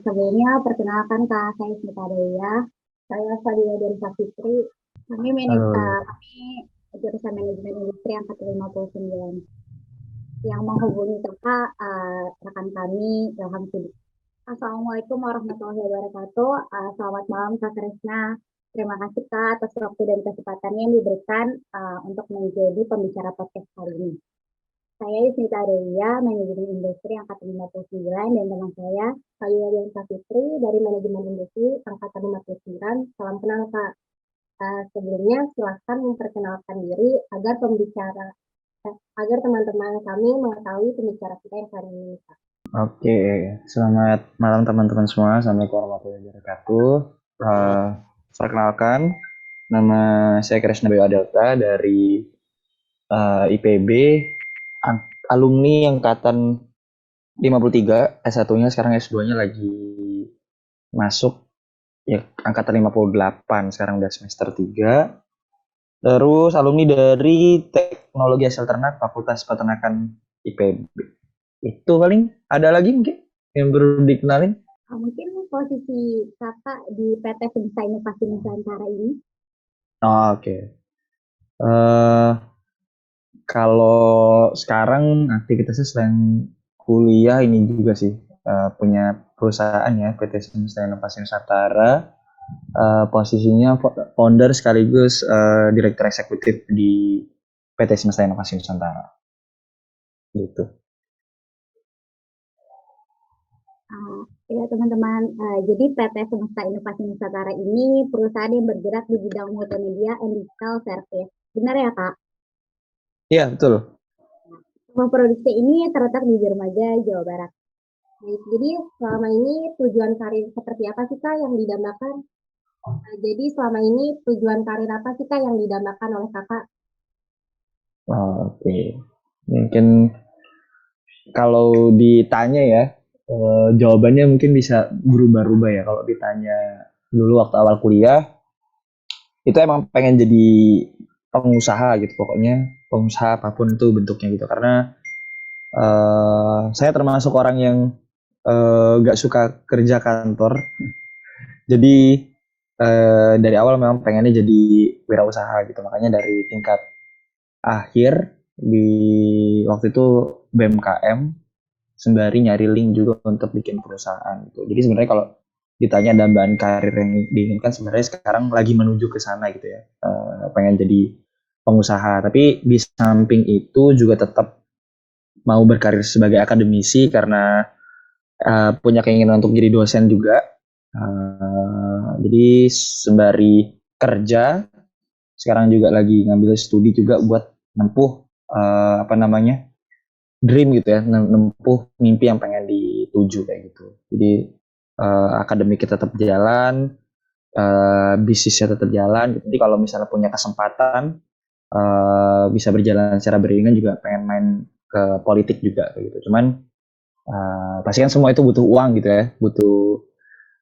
Sebelumnya perkenalkan Kak, saya Smita Deya. Saya Fadila dari Fitri. Halo. Kami jurusan manajemen industri angkatan 59. Yang menghubungi Kakak, rekan kami, Ilham Sidik. Assalamualaikum warahmatullahi wabarakatuh. Selamat malam Kak Krisna. Terima kasih Kak atas waktu dan kesempatannya yang diberikan untuk menjadi pembicara podcast kali ini. Saya Ismita Adelia, manajemen industri angkatan 59, dan teman saya, Kak Yulian Fitri dari manajemen industri angkatan 59. Salam kenal Kak. Sebelumnya silahkan memperkenalkan diri agar teman-teman kami mengetahui pembicara kita yang kali ini Kak. Oke, selamat malam teman-teman semua. Assalamualaikum warahmatullahi wabarakatuh. Uh, Perkenalkan, nama saya Krisna Bayu Adelta dari IPB, alumni angkatan 53, S1-nya sekarang S2-nya lagi masuk ya angkatan 58, sekarang udah semester 3. Terus alumni dari Teknologi Hasil Ternak Fakultas Peternakan IPB. Itu paling ada lagi mungkin yang perlu dikenalin. Mungkin posisi Kakak di PT Semesta Inovasi Nusantara ini. Oh, oke. Eh, Kalau sekarang aktivitasnya selain kuliah ini juga sih, punya perusahaan ya, PT Semesta Inovasi Nusantara. Posisinya founder sekaligus direktur eksekutif di PT Semesta Inovasi Nusantara. Gitu. Ya teman-teman, jadi PT Semesta Inovasi Nusantara ini perusahaan yang bergerak di bidang multimedia and digital service. Benar ya Kak? Iya, betul. Rumah produksi ini terletak di Dermaga, Jawa Barat. Jadi selama ini tujuan karir seperti apa sih Kak yang didambakan? Jadi selama ini tujuan karir apa sih Kak yang didambakan oleh Kakak? Oke. Mungkin kalau ditanya ya, jawabannya mungkin bisa berubah-ubah ya. Kalau ditanya dulu waktu awal kuliah, itu emang pengen jadi pengusaha gitu pokoknya. Pengusaha apapun itu bentuknya gitu. Karena saya termasuk orang yang gak suka kerja kantor. Jadi dari awal memang pengennya jadi wirausaha gitu. Makanya dari tingkat akhir di waktu itu BMKM sembari nyari link juga untuk bikin perusahaan gitu. Jadi sebenarnya kalau ditanya dambaan karir yang diinginkan sebenarnya sekarang lagi menuju ke sana gitu ya. Pengen jadi pengusaha, tapi di samping itu juga tetap mau berkarir sebagai akademisi karena punya keinginan untuk jadi dosen juga. Jadi sembari kerja sekarang juga lagi ngambil studi juga buat nempuh apa namanya dream gitu ya, nempuh mimpi yang pengen dituju kayak gitu. Jadi akademik kita tetap jalan, bisnisnya tetap jalan. Jadi kalau misalnya punya kesempatan bisa berjalan secara beriringan juga pengen main ke politik juga kayak gitu. Cuman pasti kan semua itu butuh uang gitu ya, butuh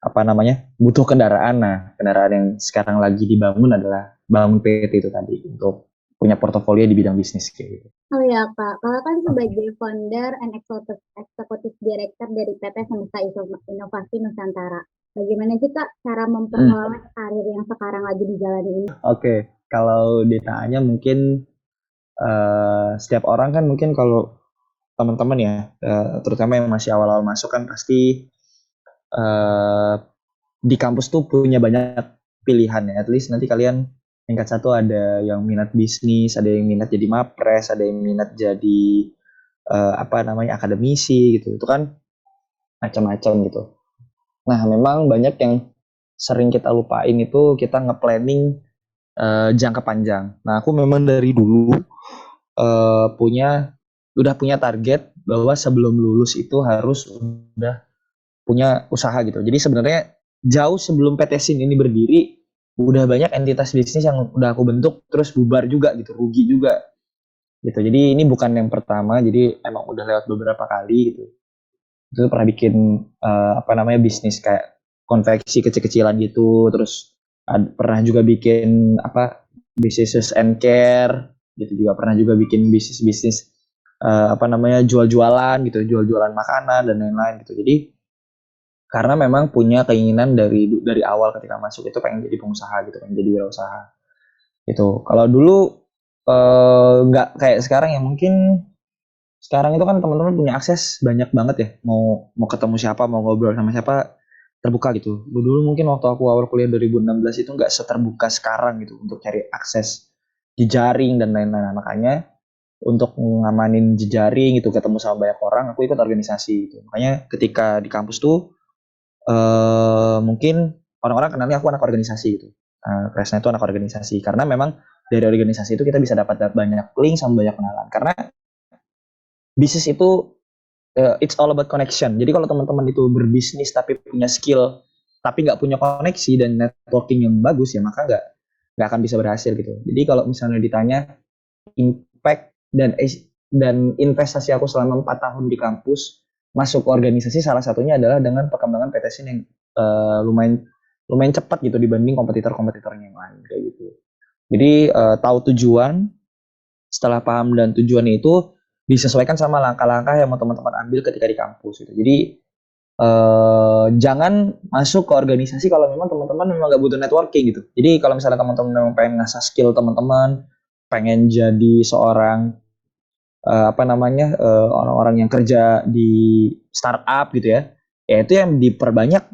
apa namanya, butuh kendaraan. Nah, kendaraan yang sekarang lagi dibangun adalah bangun PT itu tadi untuk punya portofolio di bidang bisnis kayak gitu. Oh ya Kak, Kakak kan sebagai founder and executive director dari PT Semesta Inovasi Nusantara. Bagaimana sih Kak cara memperoleh karir yang sekarang lagi dijalani ini? Oke, kalau ditanya mungkin setiap orang kan mungkin kalau teman-teman ya, terutama yang masih awal-awal masuk kan pasti uh, di kampus tuh punya banyak pilihan ya. At least nanti kalian tingkat satu ada yang minat bisnis, ada yang minat jadi mapres, ada yang minat jadi apa namanya akademisi gitu. Itu kan macam-macam gitu. Nah, memang banyak yang sering kita lupain itu kita nge-planning jangka panjang. Nah, aku memang dari dulu punya udah punya target bahwa sebelum lulus itu harus udah punya usaha gitu. Jadi sebenarnya jauh sebelum PT Sin ini berdiri, udah banyak entitas bisnis yang udah aku bentuk terus bubar juga gitu, rugi juga gitu. Jadi ini bukan yang pertama, jadi emang udah lewat beberapa kali gitu. Itu pernah bikin apa namanya bisnis kayak konveksi kecil-kecilan gitu, terus pernah juga bikin apa bisnis and care gitu, juga pernah juga bikin bisnis-bisnis apa namanya jual-jualan gitu, jual-jualan makanan dan lain-lain gitu. Jadi karena memang punya keinginan dari awal ketika masuk itu pengen jadi pengusaha gitu, pengen jadi wirausaha gitu. Kalau dulu nggak kayak sekarang ya, mungkin sekarang itu kan teman-teman punya akses banyak banget ya, mau mau ketemu siapa, mau ngobrol sama siapa, terbuka gitu. Dulu mungkin waktu aku awal kuliah 2016 itu nggak seterbuka sekarang gitu untuk cari akses jejaring dan lain-lain. Nah, makanya untuk ngamanin jejaring gitu, ketemu sama banyak orang, aku ikut organisasi gitu. Makanya ketika di kampus tuh mungkin orang-orang kenalnya aku anak organisasi gitu. Kresna itu anak organisasi karena memang dari organisasi itu kita bisa dapat banyak link sama banyak kenalan. Karena bisnis itu it's all about connection. Jadi kalau teman-teman itu berbisnis tapi punya skill tapi nggak punya koneksi dan networking yang bagus ya, maka nggak akan bisa berhasil gitu. Jadi kalau misalnya ditanya impact dan investasi aku selama 4 tahun di kampus masuk ke organisasi, salah satunya adalah dengan perkembangan PTSin yang lumayan lumayan cepat gitu dibanding kompetitor-kompetitornya yang lain kayak gitu. Jadi tahu tujuan, setelah paham dan tujuannya itu disesuaikan sama langkah-langkah yang mau teman-teman ambil ketika di kampus gitu. Jadi jangan masuk ke organisasi kalau memang teman-teman memang nggak butuh networking gitu. Jadi kalau misalnya teman-teman memang pengen ngasah skill teman-teman, pengen jadi seorang apa namanya orang-orang yang kerja di startup gitu ya, ya itu yang diperbanyak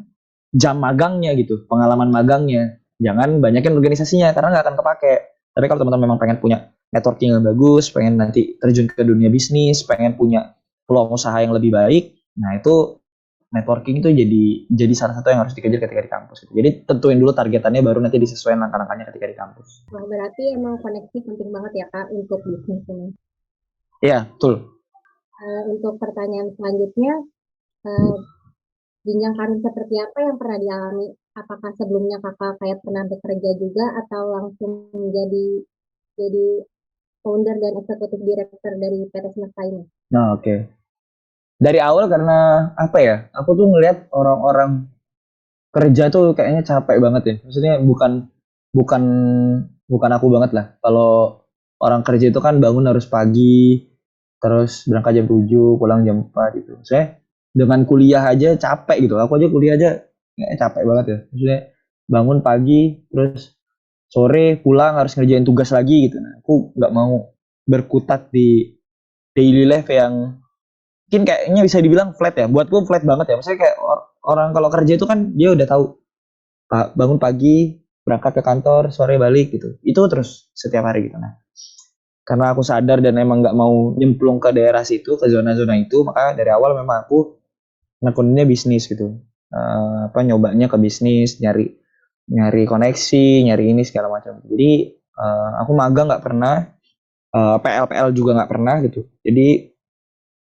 jam magangnya gitu, pengalaman magangnya. Jangan banyakin organisasinya karena nggak akan kepake. Tapi kalau teman-teman memang pengen punya networking yang bagus, pengen nanti terjun ke dunia bisnis, pengen punya peluang usaha yang lebih baik, nah itu networking itu jadi salah satu yang harus dikejar ketika di kampus gitu. Jadi tentuin dulu targetannya, baru nanti disesuaikan langkah-langkahnya ketika di kampus. Wah, berarti emang koneksi penting banget ya Kak untuk bisnis ini. Iya, betul. Untuk pertanyaan selanjutnya, eh, jenjang karir seperti apa yang pernah dialami? Apakah sebelumnya kakak kayak pernah bekerja juga atau langsung jadi founder dan eksekutif direktur dari PT Semesta ini? Nah, oke. Dari awal karena apa ya? Aku tuh ngelihat orang-orang kerja tuh kayaknya capek banget ya. Maksudnya bukan bukan aku banget lah. Kalau orang kerja itu kan bangun harus pagi, terus berangkat jam 7, pulang jam 4 gitu. Saya dengan kuliah aja capek gitu. Aku aja kuliah aja kayaknya capek banget ya. Maksudnya bangun pagi, terus sore pulang harus ngerjain tugas lagi gitu. Nah, aku nggak mau berkutat di daily life yang mungkin kayaknya bisa dibilang flat ya. Buatku flat banget ya. Maksudnya kayak orang kalau kerja itu kan dia udah tahu bangun pagi, berangkat ke kantor, sore balik gitu. Itu terus setiap hari gitu. Nah, karena aku sadar dan emang nggak mau nyemplung ke daerah situ, ke zona-zona itu, maka dari awal memang aku nekuninnya bisnis gitu. Apa nyobanya ke bisnis, nyari nyari koneksi, nyari ini segala macam. Jadi aku magang nggak pernah, PL juga nggak pernah gitu. Jadi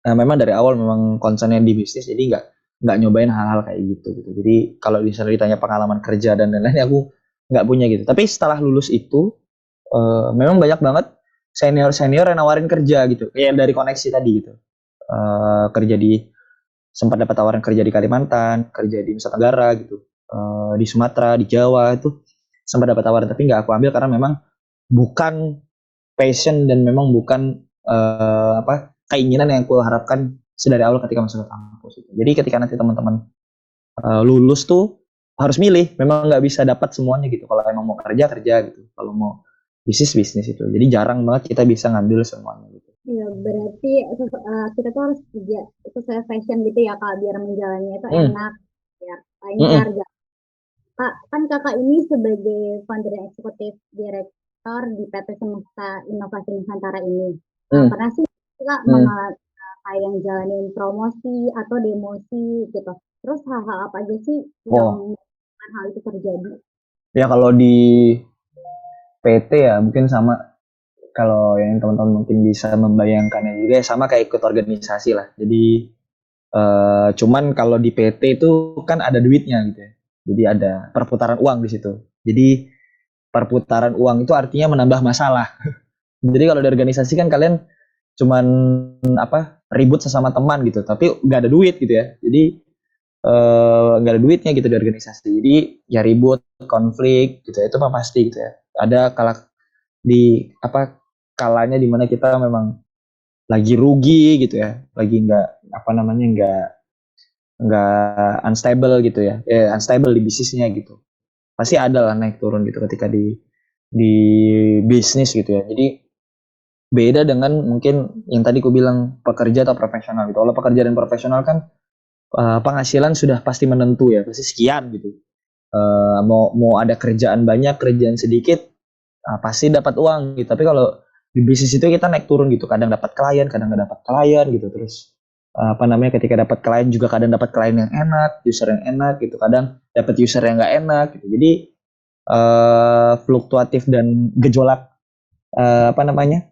memang dari awal memang concernnya di bisnis, jadi nggak nyobain hal-hal kayak gitu. Jadi kalau misalnya ditanya pengalaman kerja dan lain-lain, aku nggak punya gitu. Tapi setelah lulus itu memang banyak banget senior yang nawarin kerja gitu, kayak dari koneksi tadi gitu. Kerja di sempat dapat tawaran kerja di Kalimantan, kerja di Nusa Tenggara gitu, di Sumatera, di Jawa itu sempat dapat tawaran, tapi nggak aku ambil karena memang bukan passion dan memang bukan apa keinginan yang aku harapkan sedari awal ketika masuk ke kampus. Jadi ketika nanti teman-teman lulus tuh harus milih, memang nggak bisa dapat semuanya gitu. Kalau emang mau kerja kerja gitu, kalau mau bisnis itu. Jadi jarang banget kita bisa ngambil semuanya gitu. Ya, berarti kita tuh harus kerja sesuai fashion gitu ya Kak, biar menjalannya itu Hmm. enak, ya lancar. Hmm. Kak, kan kakak ini sebagai founder dan eksekutif direktur di PT Semesta Inovasi Nusantara ini. Hmm. Pernah sih kak Hmm. mengalami kayak yang jalanin promosi atau demosi gitu. Terus hal-hal apa aja sih yang Oh, menyebabkan hal itu terjadi? ya kalau di PT ya mungkin sama, kalau yang teman-teman mungkin bisa membayangkannya juga ya sama kayak ikut organisasi lah. Jadi cuman kalau di PT itu kan ada duitnya gitu ya. Jadi ada perputaran uang di situ. Jadi perputaran uang itu artinya menambah masalah. Jadi kalau di organisasi kan kalian cuman apa ribut sesama teman gitu, tapi nggak ada duit gitu ya. Jadi nggak ada duitnya gitu di organisasi. Jadi ya ribut, konflik gitu ya, itu mah pasti gitu ya. Ada di apa kalanya dimana kita memang lagi rugi gitu ya, lagi nggak apa namanya nggak unstable gitu ya, unstable di bisnisnya gitu. Pasti ada lah naik turun gitu ketika di bisnis gitu ya. Jadi beda dengan mungkin yang tadi ku bilang pekerja atau profesional gitu. Kalau pekerja dan profesional kan penghasilan sudah pasti menentu ya, pasti sekian gitu. Mau ada kerjaan banyak, kerjaan sedikit, pasti dapat uang gitu. Tapi kalau di bisnis itu kita naik turun gitu. Kadang dapat klien, kadang nggak dapat klien gitu. Terus apa namanya, ketika dapat klien juga kadang dapat klien yang enak, user yang enak gitu. Kadang dapat user yang nggak enak gitu. Jadi fluktuatif dan gejolak apa namanya,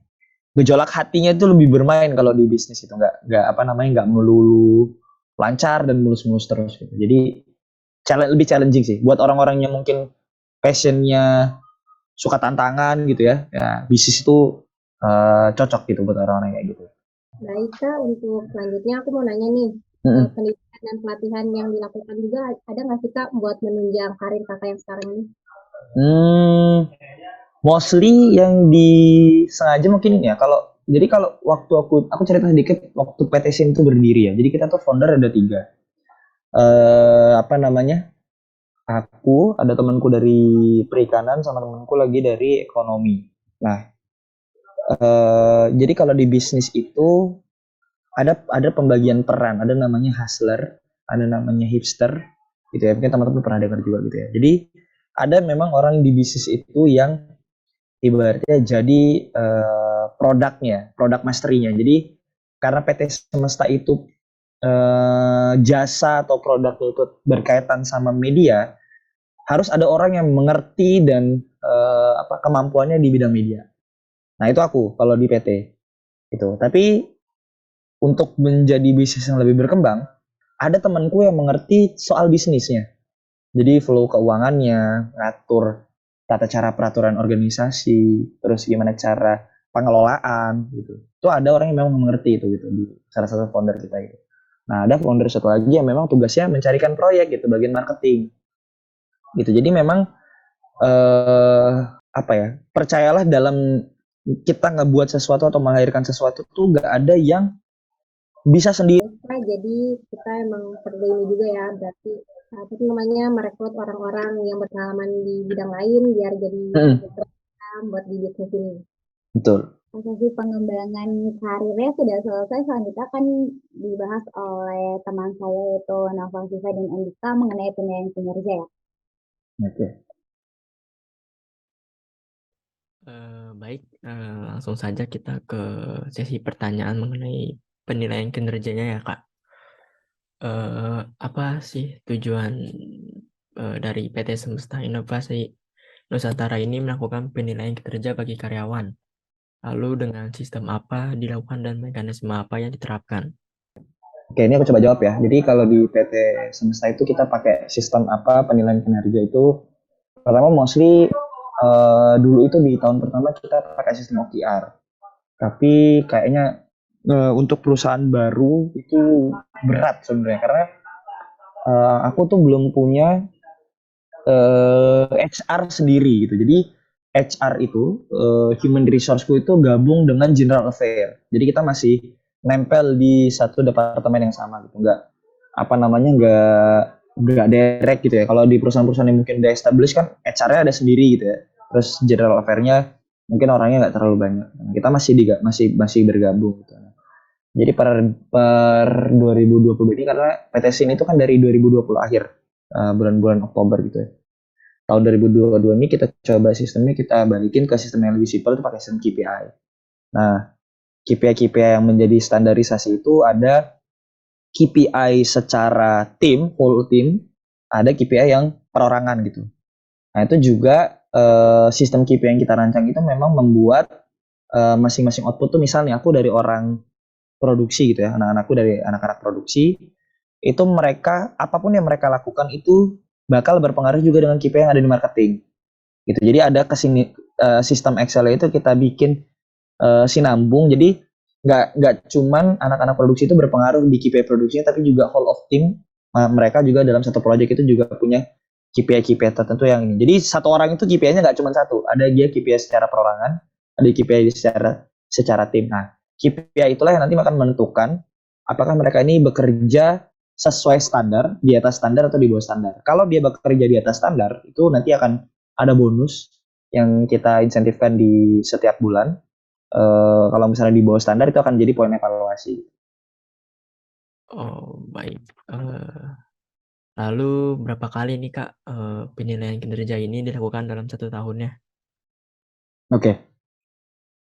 gejolak hatinya itu lebih bermain kalau di bisnis itu nggak apa namanya, nggak melulu lancar dan mulus-mulus terus gitu. Jadi lebih challenging sih buat orang-orang yang mungkin passionnya suka tantangan gitu ya. Ya bisnis itu cocok gitu buat orang-orang kayak gitu. Baik Kak, untuk selanjutnya aku mau nanya nih, pendidikan dan pelatihan yang dilakukan juga ada nggak sih Kak buat menunjang karir Kakak yang sekarang ini? Hmm, mostly yang disengaja mungkin ya, kalau waktu aku cerita sedikit waktu PT SIM itu berdiri ya. Jadi kita tuh founder ada 3. Apa namanya? Aku, ada temanku dari perikanan sama temanku lagi dari ekonomi. Nah, jadi kalau di bisnis itu ada pembagian peran, ada namanya hustler, ada namanya hipster, gitu ya. Mungkin teman-teman pernah dengar juga gitu ya. Jadi ada memang orang di bisnis itu yang ibaratnya jadi produknya, produk mastery-nya. Jadi karena PT Semesta itu jasa atau produknya itu berkaitan sama media, harus ada orang yang mengerti dan kemampuannya di bidang media. Nah itu aku kalau di PT itu. Tapi untuk menjadi bisnis yang lebih berkembang, ada temanku yang mengerti soal bisnisnya. Jadi flow keuangannya, ngatur tata cara peraturan organisasi, terus gimana cara pengelolaan gitu. Itu ada orang yang memang mengerti itu gitu di salah satu founder kita itu. Nah, ada founder satu lagi yang memang tugasnya mencarikan proyek gitu, bagian marketing gitu. Jadi memang eh apa ya? Percayalah, dalam kita ngebuat sesuatu atau melahirkan sesuatu tuh gak ada yang bisa sendiri. Kak, jadi kita emang perlu ini juga ya, berarti apa sih namanya merekrut orang-orang yang berpengalaman di bidang lain biar jadi program buat di bisnis ini. Betul. Prosesi pengembangan karirnya sudah selesai, selanjutnya akan dibahas oleh teman saya yaitu Naufal Siva dan Andika mengenai penilaian kinerja ya. Oke. Baik, langsung saja kita ke sesi pertanyaan mengenai penilaian kinerjanya ya Kak. Apa sih tujuan dari PT Semesta Inovasi Nusantara ini melakukan penilaian kinerja bagi karyawan? Lalu dengan sistem apa dilakukan dan mekanisme apa yang diterapkan? Oke, ini aku coba jawab ya. Jadi kalau di PT Semesta itu kita pakai sistem apa penilaian kinerja itu? Pertama mostly dulu itu di tahun pertama kita pakai sistem OKR. Tapi kayaknya untuk perusahaan baru itu berat sebenarnya karena aku tuh belum punya HR sendiri gitu. Jadi HR itu human resource-ku itu gabung dengan general affair. Jadi kita masih nempel di satu departemen yang sama gitu. Apa namanya, nggak direct gitu ya. Kalau di perusahaan-perusahaan yang mungkin udah established kan HR-nya ada sendiri gitu ya. Terus general affair-nya mungkin orangnya nggak terlalu banyak. Kita masih bergabung gitu. Jadi per 2020 ini, karena PT SIN itu kan dari 2020 akhir, bulan-bulan Oktober gitu ya. Tahun 2022 ini kita coba sistemnya kita balikin ke sistem yang lebih simpel, itu pakai sistem KPI. Nah, KPI yang menjadi standarisasi itu ada KPI secara tim, whole team, ada KPI yang perorangan gitu. Nah, itu juga sistem KPI yang kita rancang itu memang membuat masing-masing output tuh, misalnya aku dari orang produksi gitu ya, anak-anakku dari anak-anak produksi, itu mereka apapun yang mereka lakukan itu bakal berpengaruh juga dengan KPI yang ada di marketing gitu. Jadi ada kesini sistem Excel itu kita bikin sinambung, jadi nggak cuman anak-anak produksi itu berpengaruh di KPI produksinya, tapi juga whole of team mereka juga dalam satu project itu juga punya KPI tertentu yang ini. Jadi satu orang itu KPI-nya nggak cuma satu, ada dia KPI secara perorangan, ada KPI secara tim. Nah, KPI itulah yang nanti akan menentukan apakah mereka ini bekerja sesuai standar, di atas standar atau di bawah standar. Kalau dia bekerja di atas standar, itu nanti akan ada bonus yang kita insentifkan di setiap bulan. Kalau misalnya di bawah standar itu akan jadi poin evaluasi. Oh, baik. Lalu berapa kali nih Kak penilaian kinerja ini dilakukan dalam 1 tahunnya? Oke.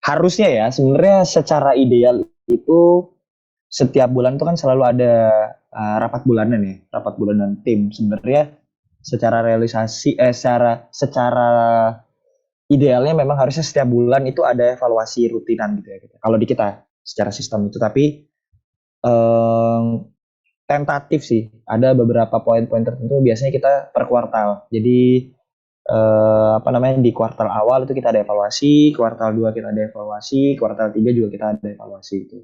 Harusnya ya, sebenarnya secara ideal itu setiap bulan itu kan selalu ada rapat bulanan ya, rapat bulanan tim. Sebenarnya secara realisasi, secara idealnya memang harusnya setiap bulan itu ada evaluasi rutinan gitu ya. Kalau di kita secara sistem itu, tapi tentatif sih. Ada beberapa poin-poin tertentu biasanya kita per kuartal. Jadi di kuartal awal itu kita ada evaluasi, kuartal 2 kita ada evaluasi, kuartal 3 juga kita ada evaluasi itu.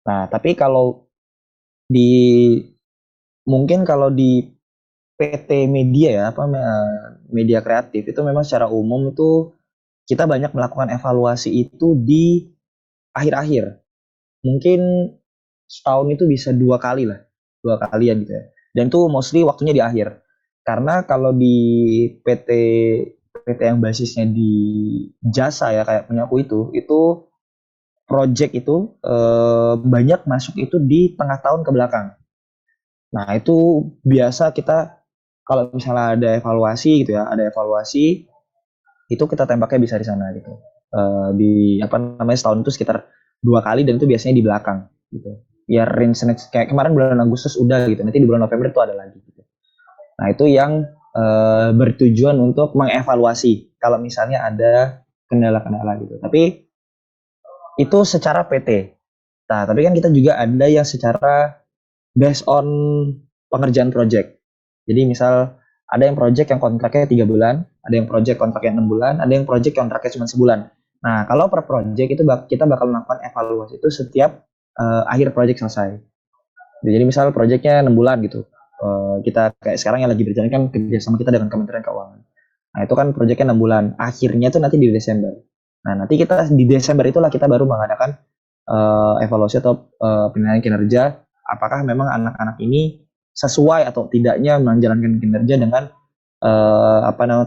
Nah, tapi kalau di PT media ya, media kreatif itu memang secara umum itu kita banyak melakukan evaluasi itu di akhir-akhir. Mungkin setahun itu bisa 2 kali lah, 2 kalian gitu ya. Dan itu mostly waktunya di akhir. Karena kalau di PT yang basisnya di jasa ya kayak penyaku itu project itu banyak masuk itu di tengah tahun ke belakang. Nah, itu biasa kita kalau misalnya ada evaluasi gitu ya, itu kita tembaknya bisa di sana gitu. Setahun itu sekitar 2 kali dan itu biasanya di belakang gitu. Ya range kayak kemarin bulan Agustus udah gitu, nanti di bulan November itu ada lagi gitu. Nah, itu yang bertujuan untuk mengevaluasi kalau misalnya ada kendala-kendala gitu. Tapi itu secara PT. Nah, tapi kan kita juga ada yang secara based on pengerjaan project. Jadi misal ada yang project yang kontraknya 3 bulan, ada yang project kontraknya 6 bulan, ada yang project kontraknya cuma sebulan. Nah, kalau per project itu kita bakal melakukan evaluasi itu setiap akhir project selesai. Jadi misal projectnya 6 bulan gitu. Kita kayak sekarang yang lagi berjalan kan kerjasama kita dengan Kementerian Keuangan. Nah, itu kan projectnya 6 bulan. Akhirnya itu nanti di Desember. Nah, nanti kita di Desember itulah kita baru mengadakan evaluasi atau penilaian kinerja. Apakah memang anak-anak ini sesuai atau tidaknya menjalankan kinerja dengan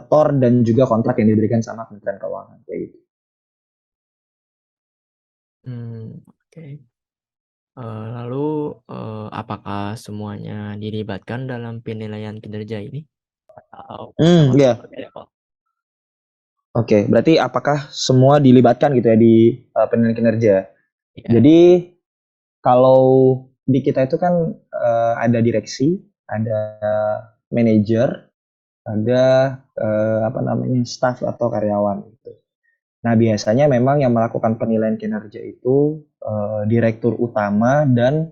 TOR dan juga kontrak yang diberikan sama Kementerian Keuangan kayak gitu. Oke. Lalu apakah semuanya dilibatkan dalam penilaian kinerja ini? Iya. Oke, berarti apakah semua dilibatkan gitu ya di penilaian kinerja? Ya. Jadi kalau di kita itu kan ada direksi, ada manajer, ada staff atau karyawan gitu. Nah, biasanya memang yang melakukan penilaian kinerja itu direktur utama dan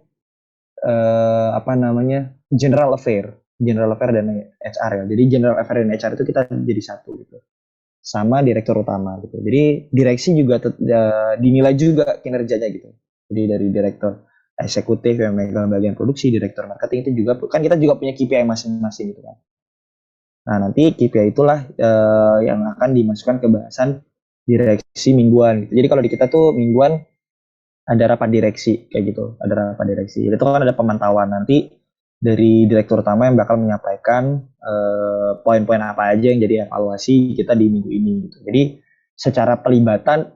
general affair dan HR ya. Jadi general affair dan HR itu kita jadi satu gitu. Sama direktur utama gitu. Jadi direksi juga dinilai juga kinerjanya gitu. Jadi dari direktur eksekutif yang megang bagian produksi, direktur marketing itu juga kan kita juga punya KPI masing-masing gitu kan. Nah, nanti KPI itulah yang akan dimasukkan ke bahasan direksi mingguan gitu. Jadi kalau di kita tuh mingguan ada rapat direksi kayak gitu, ada rapat direksi. Itu kan ada pemantauan nanti dari direktur utama yang bakal menyampaikan poin-poin apa aja yang jadi evaluasi kita di minggu ini gitu. Jadi secara pelibatan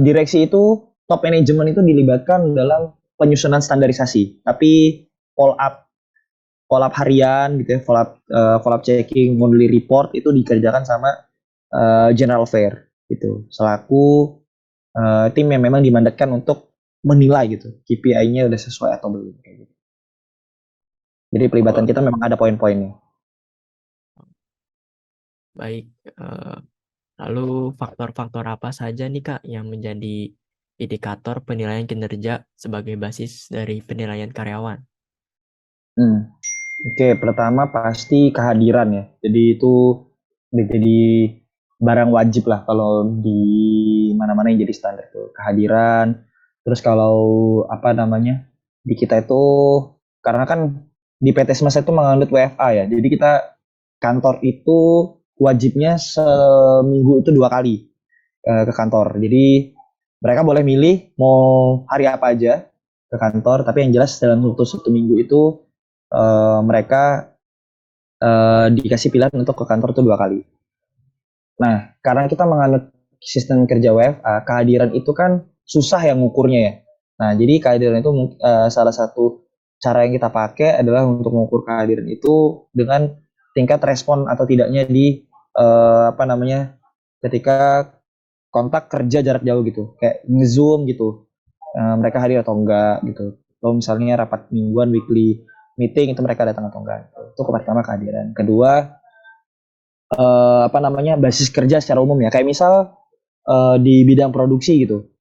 direksi itu top management itu dilibatkan dalam penyusunan standarisasi, tapi follow up harian gitu ya, follow up checking, monthly report itu dikerjakan sama general affair gitu. Selaku tim yang memang dimandatkan untuk menilai gitu KPI-nya udah sesuai atau belum kayak gitu. Jadi pelibatan kita memang ada poin-poinnya. Baik, lalu faktor-faktor apa saja nih Kak yang menjadi indikator penilaian kinerja sebagai basis dari penilaian karyawan? Oke, pertama pasti kehadiran ya. Jadi itu jadi barang wajib lah kalau di mana-mana yang jadi standar itu kehadiran. Terus kalau di kita itu karena kan di PT Semesta itu menganut WFA ya. Jadi kita kantor itu wajibnya seminggu itu 2 kali ke kantor. Jadi mereka boleh milih mau hari apa aja ke kantor, tapi yang jelas dalam waktu 1 minggu itu mereka dikasih pilihan untuk ke kantor tuh 2 kali. Nah, karena kita menganut sistem kerja WFA, kehadiran itu kan susah yang ngukurnya ya. Nah, jadi kehadiran itu salah satu cara yang kita pakai adalah untuk mengukur kehadiran itu dengan tingkat respon atau tidaknya di ketika kontak kerja jarak jauh gitu, kayak nge-zoom gitu, mereka hadir atau enggak gitu. Kalau misalnya rapat mingguan, weekly meeting itu mereka datang atau enggak. Itu pertama kehadiran. Kedua, basis kerja secara umum ya, kayak misal di bidang produksi gitu,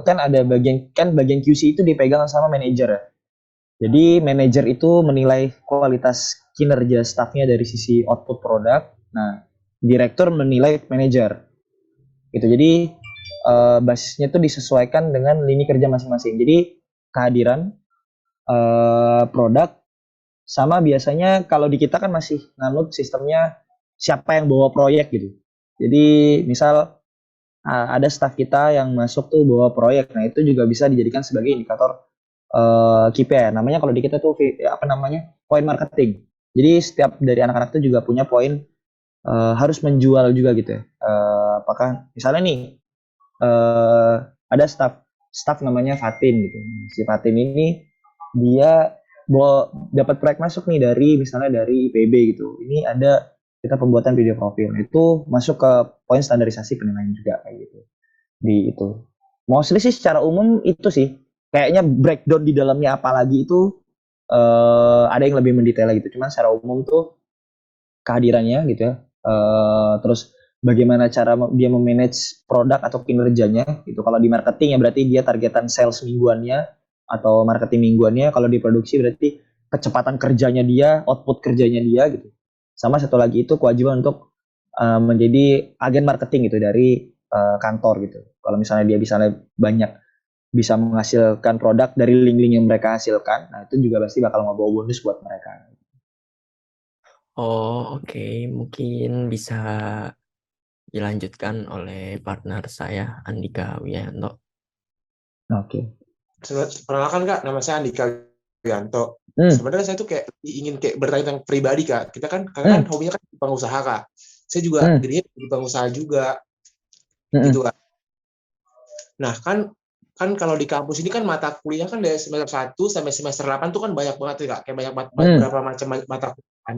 kan ada bagian QC itu dipegang sama manajer ya. Jadi manajer itu menilai kualitas kinerja staffnya dari sisi output produk. Nah, direktur menilai manajer gitu. Jadi basisnya itu disesuaikan dengan lini kerja masing-masing. Jadi kehadiran produk sama biasanya kalau di kita kan masih nganut sistemnya siapa yang bawa proyek gitu. Jadi misal ada staff kita yang masuk tuh bawa proyek. Nah, itu juga bisa dijadikan sebagai indikator KPI. Namanya kalau di kita tuh poin marketing. Jadi setiap dari anak-anak itu juga punya poin harus menjual juga gitu ya. Apakah misalnya nih ada staff namanya Fatin gitu. Si Fatin ini dia dapat proyek masuk nih misalnya dari IPB gitu. Ini ada kita pembuatan video profil. Itu masuk ke poin standarisasi penilaian juga kayak gitu. Di itu. Mostly sih secara umum itu sih. Kayaknya breakdown di dalamnya apalagi itu ada yang lebih mendetail gitu. Cuman secara umum tuh kehadirannya gitu ya. Terus bagaimana cara dia memanage produk atau kinerjanya gitu. Kalau di marketing ya berarti dia targetan sales mingguannya atau marketing mingguannya. Kalau di produksi berarti kecepatan kerjanya dia, output kerjanya dia gitu. Sama satu lagi itu kewajiban untuk menjadi agen marketing gitu dari kantor gitu. Kalau misalnya dia bisa menghasilkan produk dari link-link yang mereka hasilkan, nah itu juga pasti bakal ngebawa bonus buat mereka. Oh, oke. Mungkin bisa dilanjutkan oleh partner saya, Andika Wiyanto. Oke. Perkenalkan Kak, nama saya Andika Wiyanto. Sebenarnya saya tuh kayak ingin bertanya tentang pribadi Kak. Kita kan kakak kan hobinya kan pengusaha Kak. Saya juga jadinya di pengusaha juga. Gitu Kak. Nah, kan kalau di kampus ini kan mata kuliah kan dari semester 1 sampai semester 8 tuh kan banyak banget ya Kak. Kayak banyak berapa macam mata kuliah kan.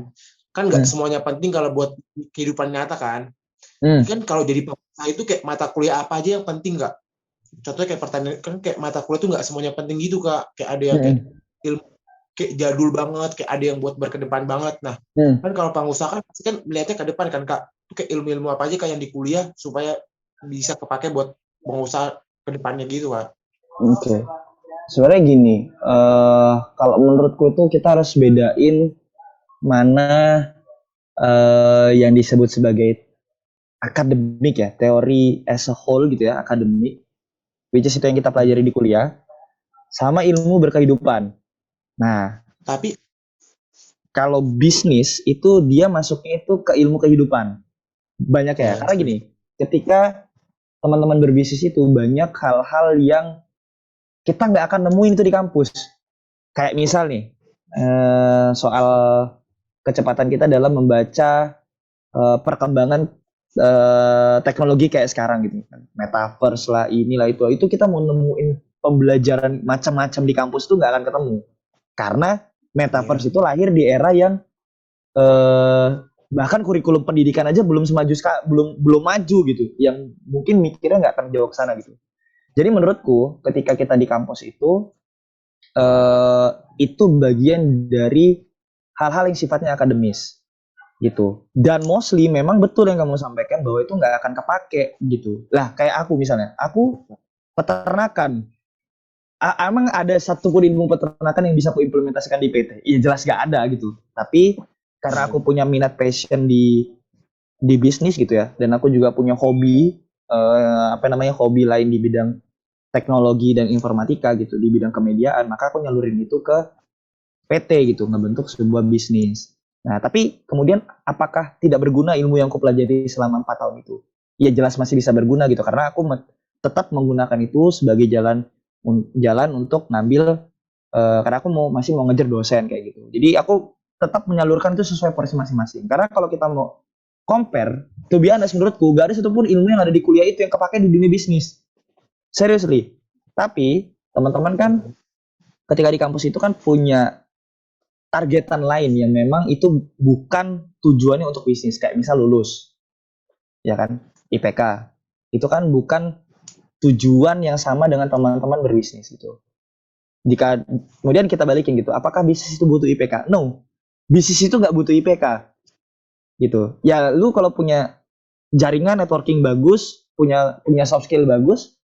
Kan nggak semuanya penting kalau buat kehidupan nyata kan. Kan kalau jadi pengusaha itu kayak mata kuliah apa aja yang penting Kak. Contohnya kayak pertanian kan kayak mata kuliah tuh nggak semuanya penting gitu Kak. Kayak ada yang kayak ilmu kayak jadul banget, kayak ada yang buat berkedepan banget. Nah, kan kalau pengusaha kan pasti kan melihatnya ke depan kan Kak. Itu kayak ilmu-ilmu apa aja Kak yang di kuliah supaya bisa kepake buat pengusaha ke depannya gitu Kak. Oke. Sebenarnya gini, kalau menurutku tuh kita harus bedain mana yang disebut sebagai akademik ya, teori as a whole gitu ya, akademik, which is itu yang kita pelajari di kuliah, sama ilmu berkehidupan. Nah, tapi kalau bisnis itu dia masuknya itu ke ilmu kehidupan. Banyak ya, karena gini, ketika teman-teman berbisnis itu banyak hal-hal yang kita nggak akan nemuin itu di kampus. Kayak misal nih, soal kecepatan kita dalam membaca perkembangan teknologi kayak sekarang gitu kan, metaverse lah, inilah itu kita mau nemuin pembelajaran macam-macam di kampus tuh nggak akan ketemu, karena metaverse itu lahir di era yang bahkan kurikulum pendidikan aja belum maju gitu, yang mungkin mikirnya nggak akan jauh ke sana gitu. Jadi menurutku ketika kita di kampus itu bagian dari hal-hal yang sifatnya akademis gitu. Dan mostly memang betul yang kamu sampaikan bahwa itu nggak akan kepake gitu. Lah kayak aku misalnya, aku peternakan. Emang ada satupun ilmu peternakan yang bisa aku implementasikan di PT? Iya jelas nggak ada gitu. Tapi karena aku punya minat passion di bisnis gitu ya, dan aku juga punya hobi hobi lain di bidang teknologi dan informatika gitu, di bidang kemediaan, maka aku nyalurin itu ke PT gitu, ngebentuk sebuah bisnis. Nah, tapi kemudian apakah tidak berguna ilmu yang aku pelajari selama 4 tahun itu? Ya jelas masih bisa berguna gitu, karena aku tetap menggunakan itu sebagai jalan untuk ngambil karena aku masih mau ngejar dosen kayak gitu. Jadi aku tetap menyalurkan itu sesuai porsi masing-masing. Karena kalau kita mau compare, to be honest, menurutku gak ada satupun ilmu yang ada di kuliah itu yang kepake di dunia bisnis. Seriously. Tapi teman-teman kan ketika di kampus itu kan punya targetan lain yang memang itu bukan tujuannya untuk bisnis. Kayak misal lulus, ya kan, IPK. Itu kan bukan tujuan yang sama dengan teman-teman berbisnis gitu. Jika kemudian kita balikin gitu, apakah bisnis itu butuh IPK? No, bisnis itu nggak butuh IPK gitu. Ya lu kalau punya jaringan networking bagus, punya soft skill bagus,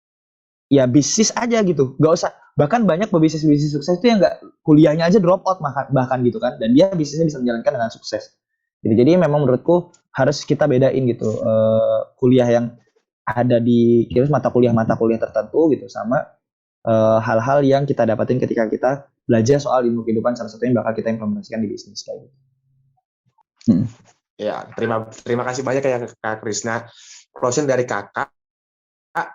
ya bisnis aja gitu. Nggak usah. Bahkan banyak pebisnis sukses itu yang nggak kuliahnya aja drop out bahkan gitu kan, dan dia bisnisnya bisa menjalankan dengan sukses. Gitu. Jadi memang menurutku harus kita bedain gitu kuliah yang ada di mata kuliah tertentu gitu sama hal-hal yang kita dapatin ketika kita belajar soal ilmu kehidupan, salah satunya bakal kita implementasikan di bisnis kayak gitu. Ya, terima kasih banyak ya Kak Krisna. Closing dari Kakak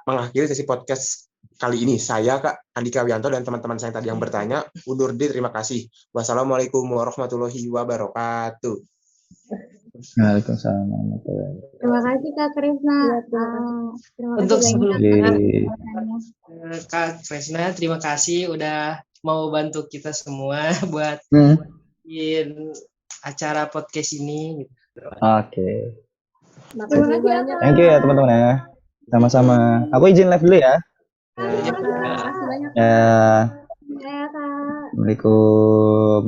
mengakhiri sesi podcast kali ini. Saya Kak Andika Wianto dan teman-teman saya tadi yang bertanya undur diri. Terima kasih. Wassalamualaikum warahmatullahi wabarakatuh. Waalaikumsalam. Terima kasih Kak Krisna. Terima Untuk kasih banyak sebelumnya, Kak Krisna, terima kasih udah mau bantu kita semua buat bikin acara podcast ini. Oke. Terima kasih banyak. Thank you ya teman-teman ya. Sama-sama. Aku izin live dulu ya. Terima kasih banyak. Ya. Ya Kak. Assalamualaikum.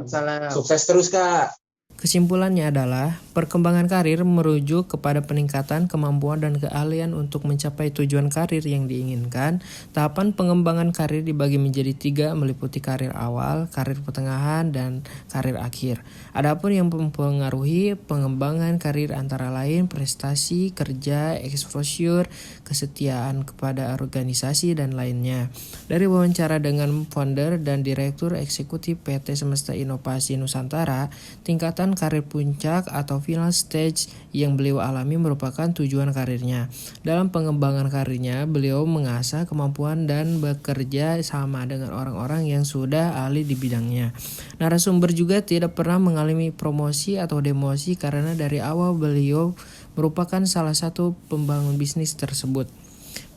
Salam. Sukses terus Kak. Kesimpulannya adalah, perkembangan karir merujuk kepada peningkatan kemampuan dan keahlian untuk mencapai tujuan karir yang diinginkan. Tahapan pengembangan karir dibagi menjadi 3, meliputi karir awal, karir pertengahan, dan karir akhir. Adapun yang mempengaruhi pengembangan karir antara lain prestasi, kerja, exposure, kesetiaan kepada organisasi, dan lainnya. Dari wawancara dengan founder dan direktur eksekutif PT Semesta Inovasi Nusantara, tingkatan karir puncak atau final stage yang beliau alami merupakan tujuan karirnya. Dalam pengembangan karirnya, beliau mengasah kemampuan dan bekerja sama dengan orang-orang yang sudah ahli di bidangnya. Narasumber juga tidak pernah mengalami promosi atau demosi karena dari awal beliau merupakan salah satu pembangun bisnis tersebut.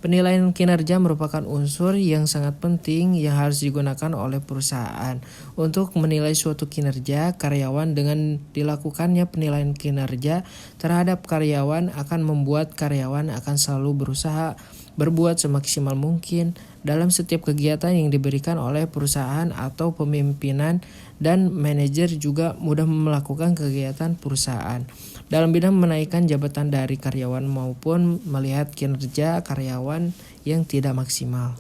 Penilaian kinerja merupakan unsur yang sangat penting yang harus digunakan oleh perusahaan. Untuk menilai suatu kinerja karyawan, dengan dilakukannya penilaian kinerja terhadap karyawan akan membuat karyawan akan selalu berusaha berbuat semaksimal mungkin dalam setiap kegiatan yang diberikan oleh perusahaan atau pemimpinan, dan manajer juga mudah melakukan kegiatan perusahaan dalam bidang menaikkan jabatan dari karyawan maupun melihat kinerja karyawan yang tidak maksimal.